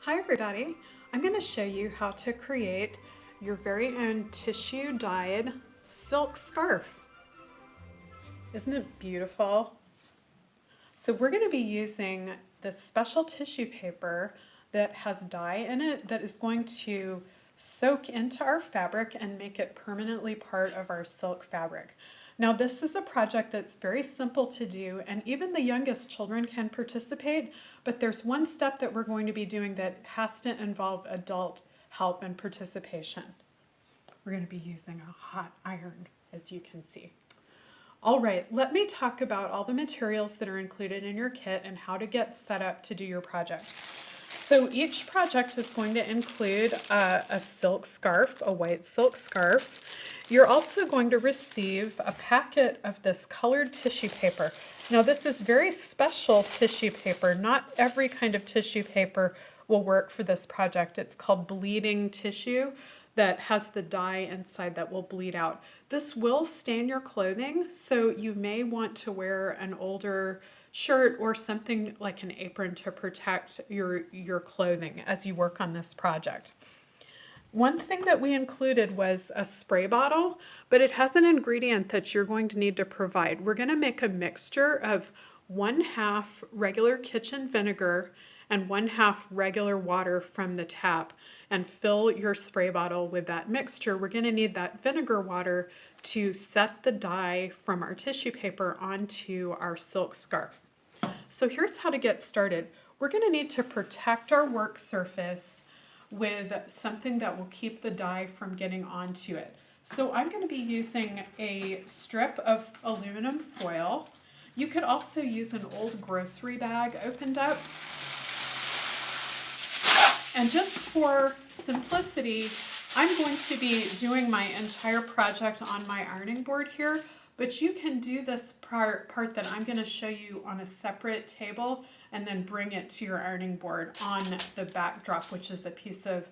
Hi everybody, I'm going to show you how to create your very own tissue dyed silk scarf. Isn't it beautiful? So we're going to be using this special tissue paper that has dye in it that is going to soak into our fabric and make it permanently part of our silk fabric. Now this is a project that's very simple to do and even the youngest children can participate, but there's one step that we're going to be doing that has to involve adult help and participation. We're going to be using a hot iron, as you can see. All right, let me talk about all the materials that are included in your kit and how to get set up to do your project. So each project is going to include a silk scarf, a white silk scarf. You're also going to receive a packet of this colored tissue paper. Now this is very special tissue paper. Not every kind of tissue paper will work for this project. It's called bleeding tissue that has the dye inside that will bleed out. This will stain your clothing, so you may want to wear an older shirt or something like an apron to protect your clothing as you work on this project. One thing that we included was a spray bottle, but it has an ingredient that you're going to need to provide. We're going to make a mixture of 1/2 regular kitchen vinegar and 1/2 regular water from the tap and fill your spray bottle with that mixture. We're going to need that vinegar water to set the dye from our tissue paper onto our silk scarf. So here's how to get started. We're going to need to protect our work surface with something that will keep the dye from getting onto it. So I'm going to be using a strip of aluminum foil. You could also use an old grocery bag opened up. And just for simplicity, I'm going to be doing my entire project on my ironing board here, but you can do this part that I'm going to show you on a separate table and then bring it to your ironing board on the backdrop, which is a piece of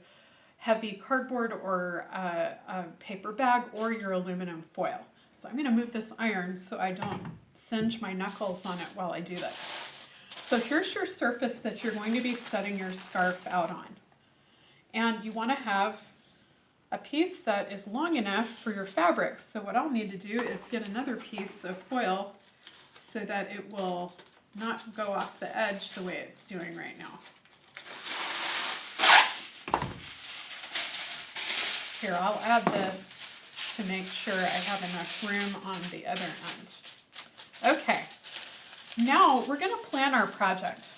heavy cardboard or a paper bag or your aluminum foil. So I'm going to move this iron so I don't singe my knuckles on it while I do this. So here's your surface that you're going to be setting your scarf out on. And you want to have a piece that is long enough for your fabric. So what I'll need to do is get another piece of foil so that it will not go off the edge the way it's doing right now. Here, I'll add this to make sure I have enough room on the other end. Okay, now we're going to plan our project.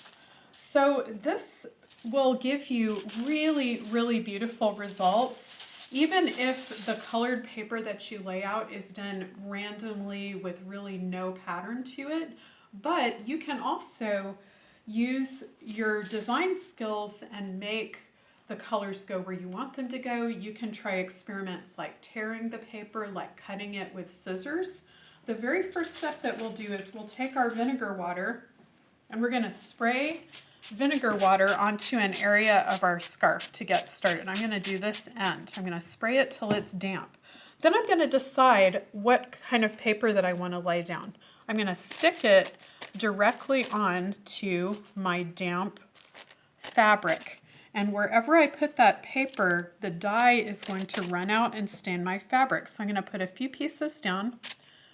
So this will give you really, really beautiful results, even if the colored paper that you lay out is done randomly with really no pattern to it. But you can also use your design skills and make the colors go where you want them to go. You can try experiments like tearing the paper, like cutting it with scissors. The very first step that we'll do is we'll take our vinegar water and we're going to spray vinegar water onto an area of our scarf to get started. I'm going to do this end. I'm going to spray it till it's damp. Then I'm going to decide what kind of paper that I want to lay down. I'm going to stick it directly on to my damp fabric. And wherever I put that paper, the dye is going to run out and stain my fabric. So I'm going to put a few pieces down,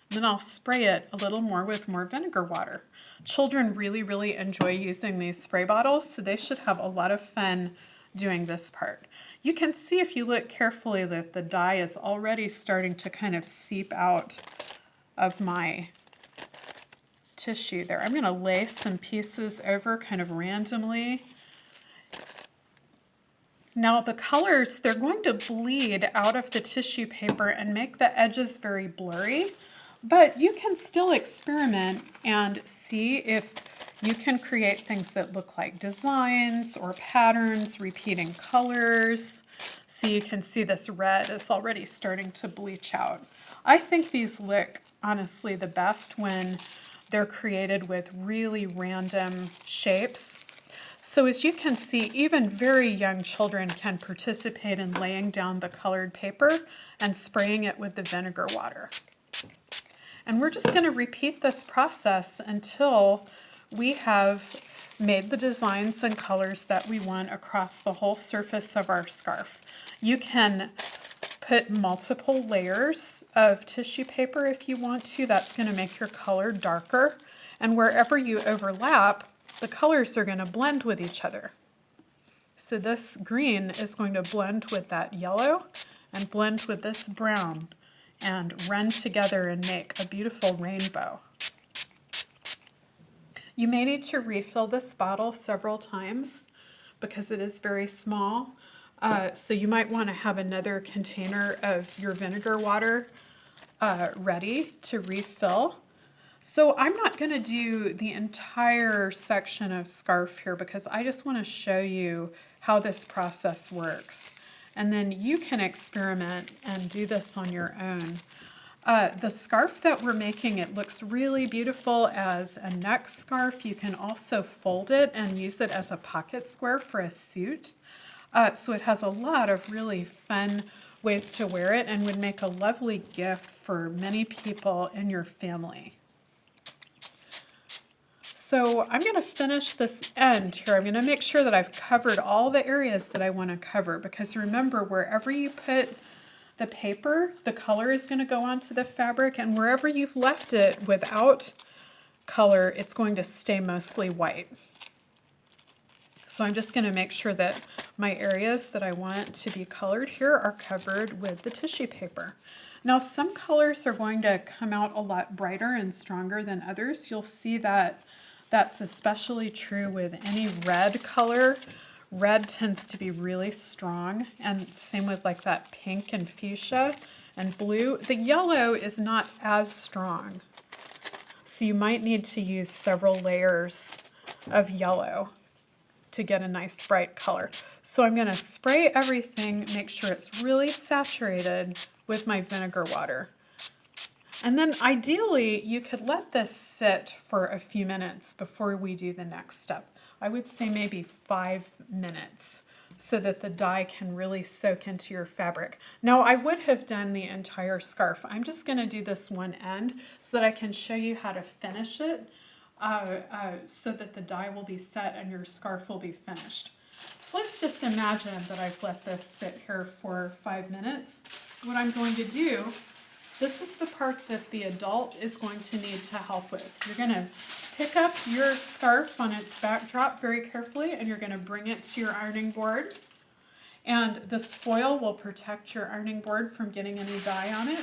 and then I'll spray it a little more with more vinegar water. Children really, really enjoy using these spray bottles, so they should have a lot of fun doing this part. You can see if you look carefully that the dye is already starting to kind of seep out of my tissue there. I'm going to lay some pieces over kind of randomly. Now the colors, they're going to bleed out of the tissue paper and make the edges very blurry, but you can still experiment and see if you can create things that look like designs or patterns, repeating colors. So you can see this red is already starting to bleach out. I think these look honestly the best when they're created with really random shapes. So as you can see, even very young children can participate in laying down the colored paper and spraying it with the vinegar water. And we're just going to repeat this process until we have made the designs and colors that we want across the whole surface of our scarf. You can put multiple layers of tissue paper if you want to. That's going to make your color darker. And wherever you overlap, the colors are going to blend with each other. So this green is going to blend with that yellow and blend with this brown and run together and make a beautiful rainbow. You may need to refill this bottle several times because it is very small. So you might want to have another container of your vinegar water ready to refill. So I'm not going to do the entire section of scarf here because I just want to show you how this process works. And then you can experiment and do this on your own. The scarf that we're making, it looks really beautiful as a neck scarf. You can also fold it and use it as a pocket square for a suit. So it has a lot of really fun ways to wear it and would make a lovely gift for many people in your family. So I'm going to finish this end here. I'm going to make sure that I've covered all the areas that I want to cover, because remember, wherever you put the paper, the color is going to go onto the fabric, and wherever you've left it without color, it's going to stay mostly white. So I'm just going to make sure that my areas that I want to be colored here are covered with the tissue paper. Now, some colors are going to come out a lot brighter and stronger than others. You'll see that that's especially true with any red color. Red tends to be really strong, and same with like that pink and fuchsia and blue. The yellow is not as strong, so you might need to use several layers of yellow to get a nice bright color. So I'm going to spray everything, make sure it's really saturated with my vinegar water. And then ideally you could let this sit for a few minutes before we do the next step. I would say maybe 5 minutes so that the dye can really soak into your fabric. Now, I would have done the entire scarf. I'm just going to do this one end so that I can show you how to finish it so that the dye will be set and your scarf will be finished. So let's just imagine that I've let this sit here for 5 minutes. What I'm going to do, this is the part that the adult is going to need to help with. You're going to pick up your scarf on its backdrop very carefully, and you're going to bring it to your ironing board. And this foil will protect your ironing board from getting any dye on it.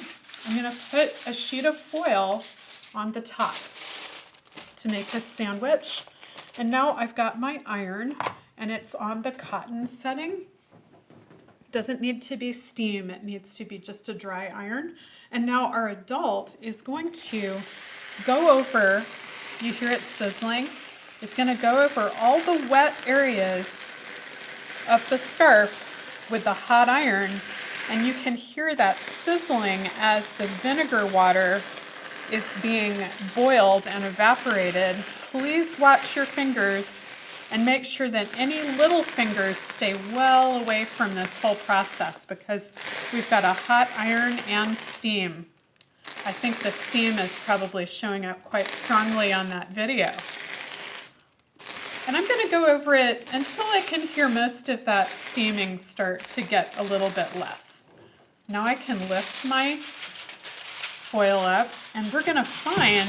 I'm going to put a sheet of foil on the top to make a sandwich. And now I've got my iron, and it's on the cotton setting. Doesn't need to be steam, it needs to be just a dry iron. And now our adult is going to go over, you hear it sizzling, is going to go over all the wet areas of the scarf with the hot iron, and you can hear that sizzling as the vinegar water is being boiled and evaporated. Please watch your fingers and make sure that any little fingers stay well away from this whole process, because we've got a hot iron and steam. I think the steam is probably showing up quite strongly on that video. And I'm going to go over it until I can hear most of that steaming start to get a little bit less. Now I can lift my foil up, and we're going to find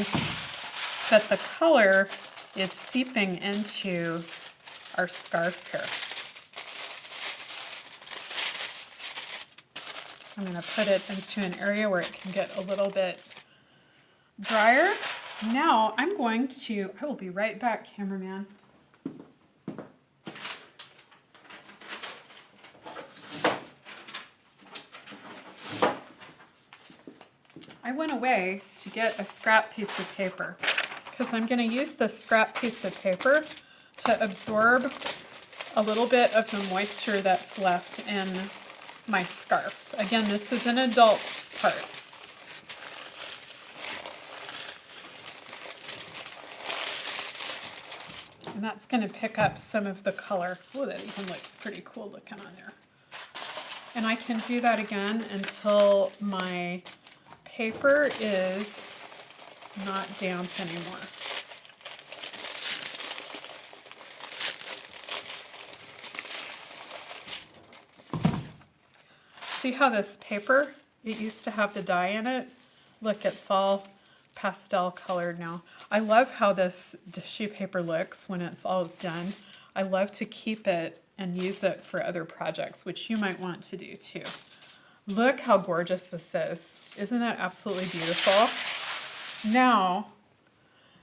that the color is seeping into our scarf here. I'm going to put it into an area where it can get a little bit drier. Now I'm going to, I will be right back, cameraman. I went away to get a scrap piece of paper, because I'm going to use this scrap piece of paper to absorb a little bit of the moisture that's left in my scarf. Again, this is an adult part. And that's going to pick up some of the color. Oh, that even looks pretty cool looking on there. And I can do that again until my paper is not damp anymore. See how this paper, it used to have the dye in it? Look, it's all pastel colored now. I love how this tissue paper looks when it's all done. I love to keep it and use it for other projects, which you might want to do too. Look how gorgeous this is. Isn't that absolutely beautiful? Now,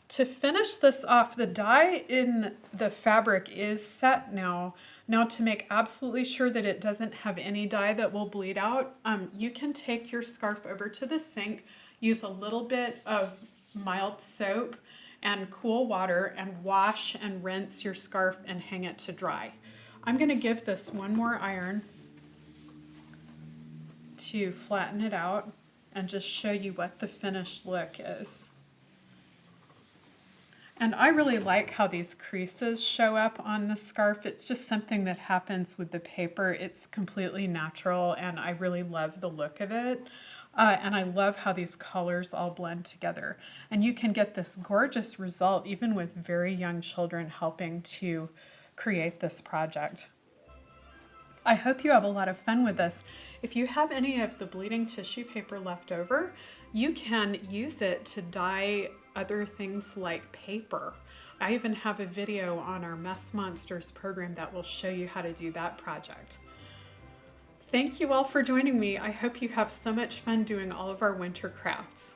to finish this off, the dye in the fabric is set now. Now, to make absolutely sure that it doesn't have any dye that will bleed out, you can take your scarf over to the sink, use a little bit of mild soap and cool water, and wash and rinse your scarf and hang it to dry. I'm going to give this one more iron to flatten it out and just show you what the finished look is. And I really like how these creases show up on the scarf. It's just something that happens with the paper. It's completely natural, and I really love the look of it. And I love how these colors all blend together. And you can get this gorgeous result even with very young children helping to create this project. I hope you have a lot of fun with this. If you have any of the bleeding tissue paper left over, you can use it to dye other things like paper. I even have a video on our Mess Monsters program that will show you how to do that project. Thank you all for joining me. I hope you have so much fun doing all of our winter crafts.